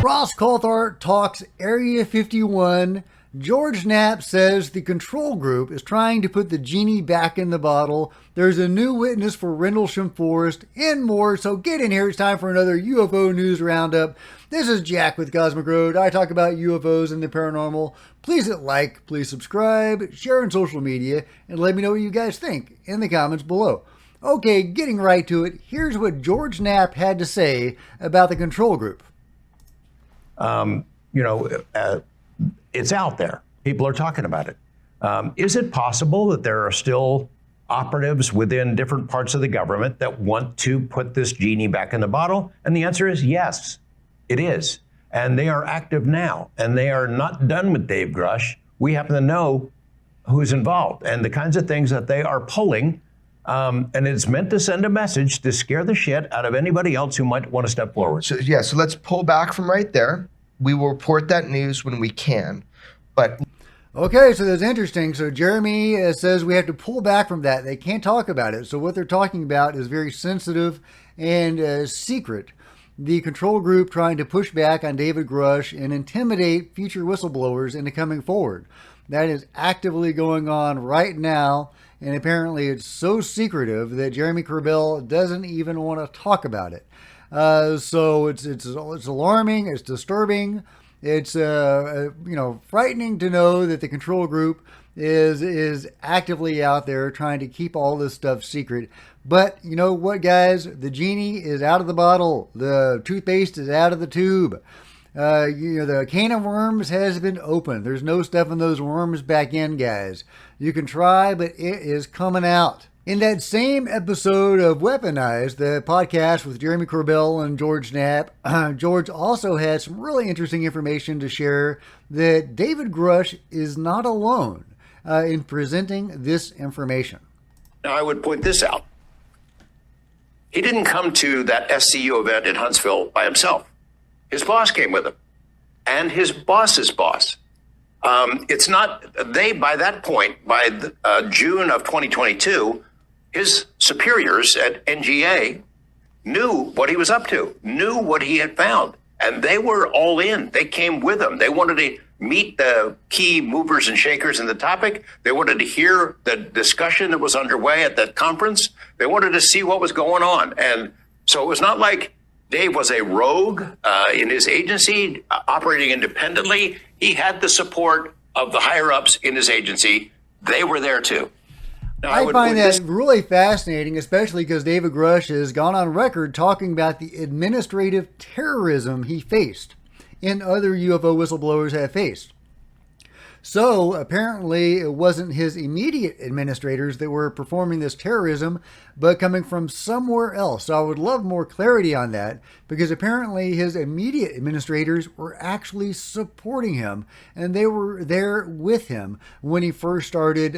Ross Coulthart talks Area 51. George Knapp says the control group is trying to put the genie back in the bottle. There's a new witness for Rendlesham Forest and more. So get in here. It's time for another UFO news roundup. This is Jack with Cosmic Road. I talk about UFOs and the paranormal. Please hit like, please subscribe, share on social media, and let me know what you guys think in the comments below. Okay, getting right to it. Here's what George Knapp had to say about the control group. It's out there. People are talking about it. Is it possible that there are still operatives within different parts of the government that want to put this genie back in the bottle? And the answer is yes, it is. And they are active now, and they are not done with Dave Grusch. We happen to know who's involved and the kinds of things that they are pulling. And it's meant to send a message to scare the shit out of anybody else who might want to step forward. So let's pull back from right there. We will report that news when we can. But okay, so that's interesting. So Jeremy says we have to pull back from that. They can't talk about it. So what they're talking about is very sensitive and secret. The control group trying to push back on David Grusch and intimidate future whistleblowers into coming forward. That is actively going on right now. And apparently it's so secretive that Jeremy Corbell doesn't even want to talk about it. So it's alarming, it's disturbing, it's frightening to know that the control group is actively out there trying to keep all this stuff secret. But you know what, guys? The genie is out of the bottle. The toothpaste is out of the tube. The can of worms has been opened. There's no stuffing those worms back in, guys. You can try, but it is coming out. In that same episode of Weaponized, the podcast with Jeremy Corbell and George Knapp, George also had some really interesting information to share that David Grusch is not alone in presenting this information. Now, I would point this out. He didn't come to that SCU event in Huntsville by himself. His boss came with him, and his boss's boss. It's not, by that point, by June of 2022, his superiors at NGA knew what he was up to, knew what he had found, and they were all in. They came with him. They wanted to meet the key movers and shakers in the topic. They wanted to hear the discussion that was underway at that conference. They wanted to see what was going on. And so it was not like Dave was a rogue in his agency, operating independently. He had the support of the higher-ups in his agency. They were there too. Now, I find that really fascinating, especially because David Grusch has gone on record talking about the administrative terrorism he faced and other UFO whistleblowers have faced. So apparently it wasn't his immediate administrators that were performing this terrorism, but coming from somewhere else. So I would love more clarity on that, because apparently his immediate administrators were actually supporting him, and they were there with him when he first started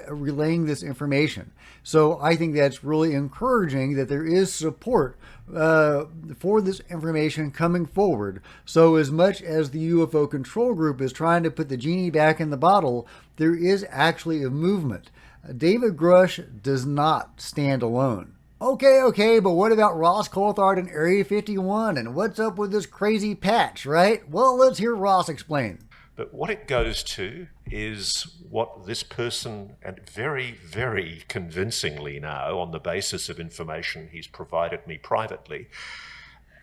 relaying this information. So I think that's really encouraging that there is support for this information coming forward. So as much as the UFO control group is trying to put the genie back in the bottle, there is actually a movement. David Grusch does not stand alone. Okay, but what about Ross Coulthart and Area 51? And what's up with this crazy patch, right? Well, let's hear Ross explain. But what it goes to is what this person, and very, very convincingly now, on the basis of information he's provided me privately,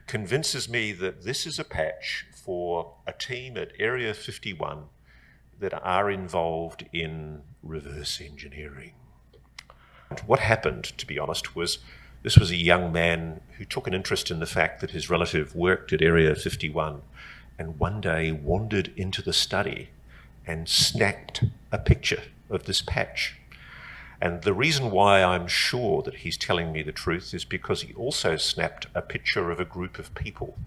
convinces me that this is a patch for a team at Area 51 that are involved in reverse engineering. What happened, to be honest, was this was a young man who took an interest in the fact that his relative worked at Area 51, and one day wandered into the study and snapped a picture of this patch. And the reason why I'm sure that he's telling me the truth is because he also snapped a picture of a group of people.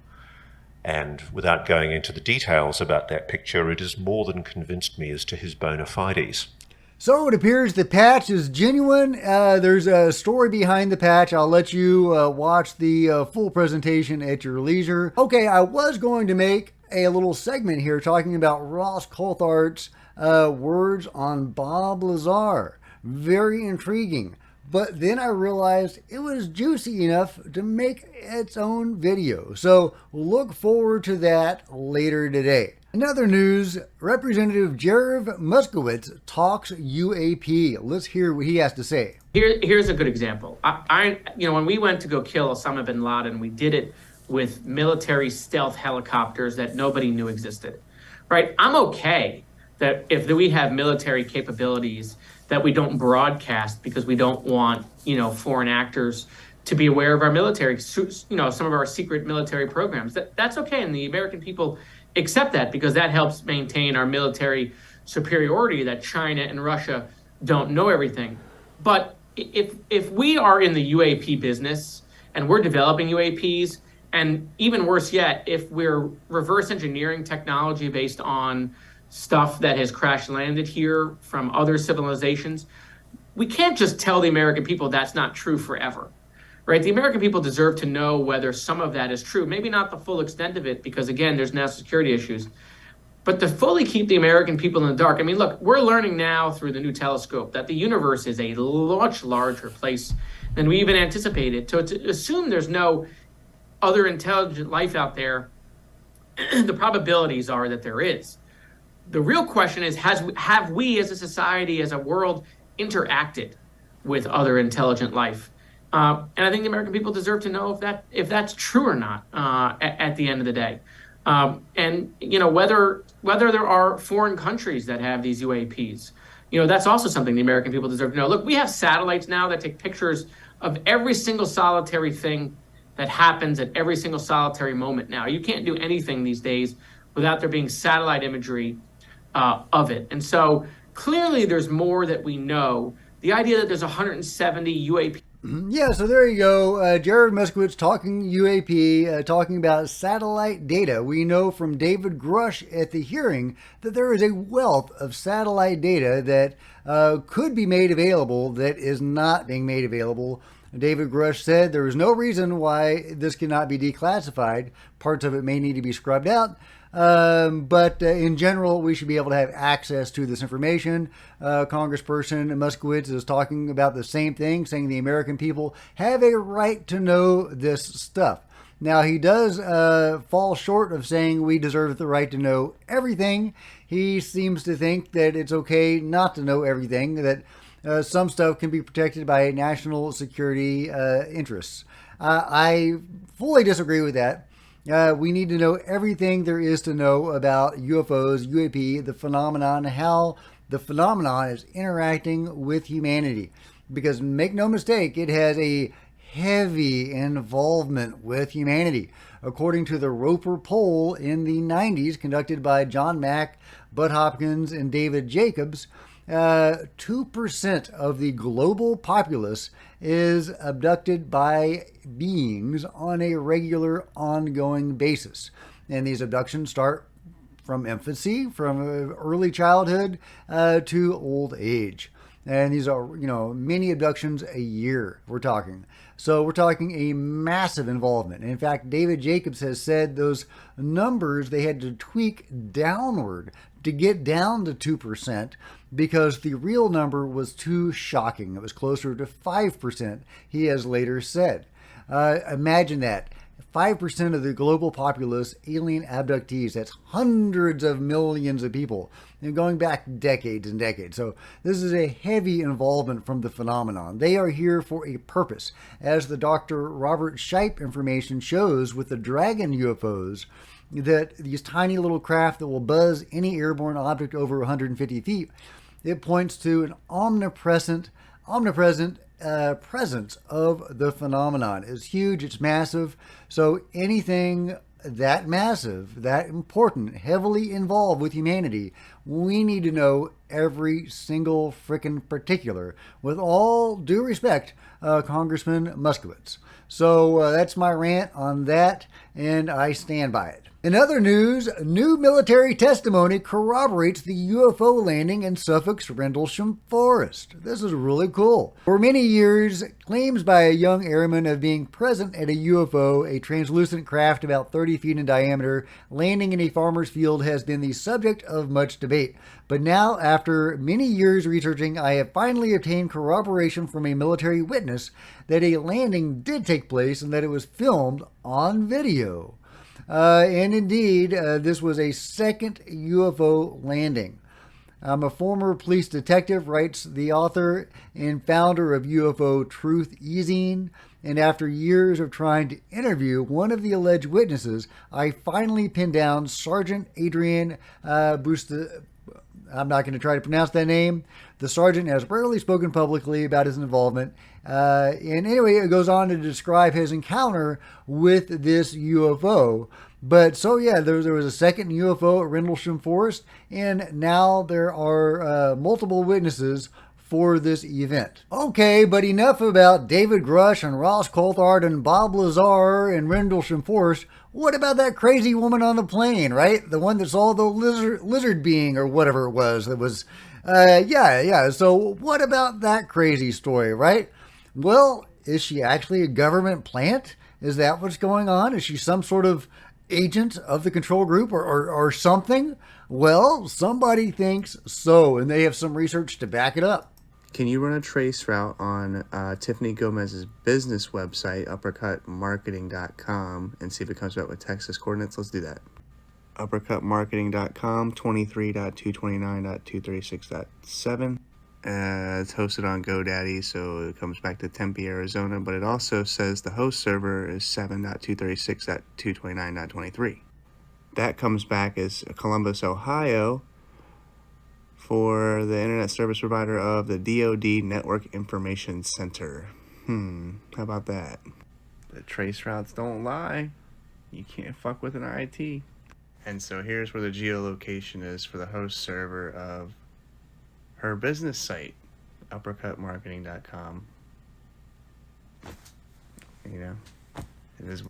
And without going into the details about that picture, it has more than convinced me as to his bona fides. So it appears the patch is genuine. There's a story behind the patch. I'll let you watch the full presentation at your leisure. Okay, I was going to make a little segment here talking about Ross Coulthart's words on Bob Lazar. Very intriguing. But then I realized it was juicy enough to make its own video. So look forward to that later today. In other news, Representative Jared Moskowitz talks UAP. Let's hear what he has to say. Here's a good example. When we went to go kill Osama bin Laden, we did it with military stealth helicopters that nobody knew existed, right? I'm okay that if we have military capabilities that we don't broadcast because we don't want, foreign actors to be aware of our military, some of our secret military programs. That's okay, and the American people accept that because that helps maintain our military superiority that China and Russia don't know everything. But if we are in the UAP business and we're developing UAPs, and even worse yet, if we're reverse engineering technology based on stuff that has crash landed here from other civilizations, we can't just tell the American people that's not true forever, right? The American people deserve to know whether some of that is true. Maybe not the full extent of it, because again, there's national security issues, but to fully keep the American people in the dark. I mean, look, we're learning now through the new telescope that the universe is a much larger place than we even anticipated. So to assume there's no other intelligent life out there, the probabilities are that there is. The real question is, have we as a society, as a world, interacted with other intelligent life? And I think the American people deserve to know if that's true or not at the end of the day. And whether there are foreign countries that have these UAPs, that's also something the American people deserve to know. Look, we have satellites now that take pictures of every single solitary thing that happens at every single solitary moment now. You can't do anything these days without there being satellite imagery of it. And so clearly there's more that we know. The idea that there's 170 UAP. Yeah, so there you go. Jared Moskowitz talking UAP, talking about satellite data. We know from David Grusch at the hearing that there is a wealth of satellite data that could be made available that is not being made available. David Grusch said there is no reason why this cannot be declassified. Parts of it may need to be scrubbed out. But in general, we should be able to have access to this information. Congressperson Moskowitz is talking about the same thing, saying the American people have a right to know this stuff. Now, he does fall short of saying we deserve the right to know everything. He seems to think that it's okay not to know everything, that some stuff can be protected by national security interests. I fully disagree with that. We need to know everything there is to know about UFOs, UAP, the phenomenon, how the phenomenon is interacting with humanity. Because make no mistake, it has a heavy involvement with humanity. According to the Roper poll in the 90s, conducted by John Mack, Bud Hopkins, and David Jacobs, 2% of the global populace is abducted by beings on a regular, ongoing basis. And these abductions start from infancy, from early childhood to old age. And these are, many abductions a year we're talking. So we're talking a massive involvement. In fact, David Jacobs has said those numbers, they had to tweak downward to get down to 2% because the real number was too shocking. It was closer to 5%, he has later said. Imagine that. 5% of the global populace, alien abductees. That's hundreds of millions of people, and going back decades and decades. So this is a heavy involvement from the phenomenon. They are here for a purpose. As the Dr. Robert Shipe information shows with the Dragon UFOs, that these tiny little craft that will buzz any airborne object over 150 feet, it points to an omnipresent presence of the phenomenon. It's huge, it's massive. So anything that massive, that important, heavily involved with humanity, we need to know every single frickin' particular. With all due respect, Congressman Moskowitz. So that's my rant on that, and I stand by it. In other news, new military testimony corroborates the UFO landing in Suffolk's Rendlesham Forest. This is really cool. For many years, claims by a young airman of being present at a UFO, a translucent craft about 30 feet in diameter, landing in a farmer's field has been the subject of much debate. But now, after many years researching, I have finally obtained corroboration from a military witness that a landing did take place and that it was filmed on video. And indeed, this was a second UFO landing. I'm a former police detective, writes the author and founder of UFO Truth Easing. And after years of trying to interview one of the alleged witnesses, I finally pinned down Sergeant Adrian Busta. I'm not going to try to pronounce that name. The sergeant has rarely spoken publicly about his involvement. And anyway, it goes on to describe his encounter with this UFO. But so yeah, there was a second UFO at Rendlesham Forest, and now there are multiple witnesses for this event. Okay, but enough about David Grusch and Ross Coulthart and Bob Lazar in Rendlesham Forest. What about that crazy woman on the plane, right? The one that saw the lizard being or whatever it was. That was, yeah. So what about that crazy story, right? Well, is she actually a government plant? Is that what's going on? Is she some sort of agent of the control group or something? Well, somebody thinks so, and they have some research to back it up. Can you run a trace route on Tiffany Gomez's business website, uppercutmarketing.com, and see if it comes back with Texas coordinates? Let's do that. Uppercutmarketing.com, 23.229.236.7. It's hosted on GoDaddy, so it comes back to Tempe, Arizona, but it also says the host server is 7.236.229.23. That comes back as Columbus, Ohio, for the internet service provider of the DoD Network Information Center. How about that? The trace routes don't lie. You can't fuck with an IT. And so here's where the geolocation is for the host server of her business site, uppercutmarketing.com. You know, it is.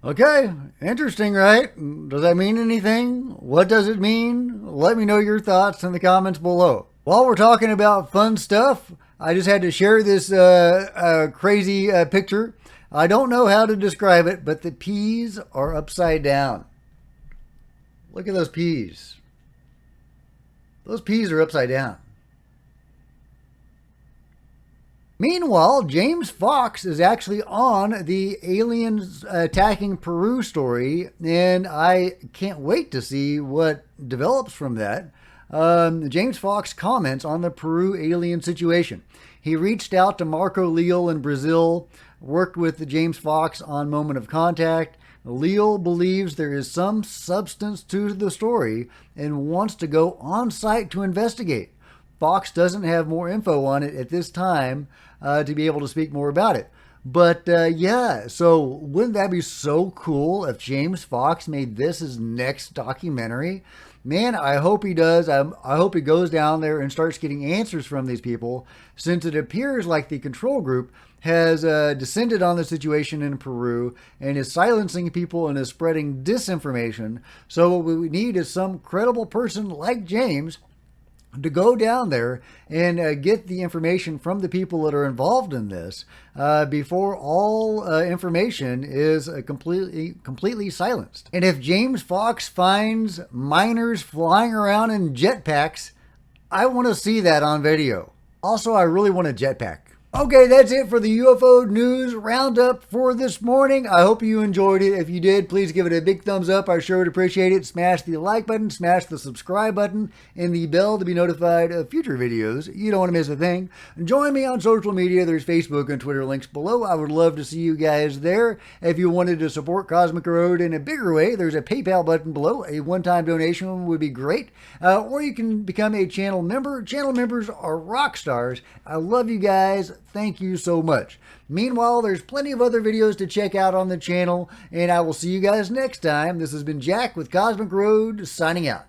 Okay, interesting, right? Does that mean anything? What does it mean? Let me know your thoughts in the comments below. While we're talking about fun stuff, I just had to share this crazy picture. I don't know how to describe it, but the peas are upside down. Look at those peas. Those peas are upside down. Meanwhile, James Fox is actually on the aliens attacking Peru story, and I can't wait to see what develops from that. James Fox comments on the Peru alien situation. He reached out to Marco Leal in Brazil, worked with James Fox on Moment of Contact. Leal believes there is some substance to the story and wants to go on site to investigate. Fox doesn't have more info on it at this time to be able to speak more about it. But yeah, so wouldn't that be so cool if James Fox made this his next documentary? Man, I hope he does. I hope he goes down there and starts getting answers from these people, since it appears like the control group has descended on the situation in Peru and is silencing people and is spreading disinformation. So what we need is some credible person like James to go down there and get the information from the people that are involved in this before all information is completely silenced. And if James Fox finds miners flying around in jetpacks, I want to see that on video. Also, I really want a jetpack. Okay, that's it for the UFO news roundup for this morning. I hope you enjoyed it. If you did, please give it a big thumbs up. I sure would appreciate it. Smash the like button, smash the subscribe button, and the bell to be notified of future videos. You don't want to miss a thing. Join me on social media. There's Facebook and Twitter links below. I would love to see you guys there. If you wanted to support Cosmic Road in a bigger way, there's a PayPal button below. A one-time donation would be great. Or you can become a channel member. Channel members are rock stars. I love you guys. Thank you so much. Meanwhile, there's plenty of other videos to check out on the channel, and I will see you guys next time. This has been Jack with Cosmic Road, signing out.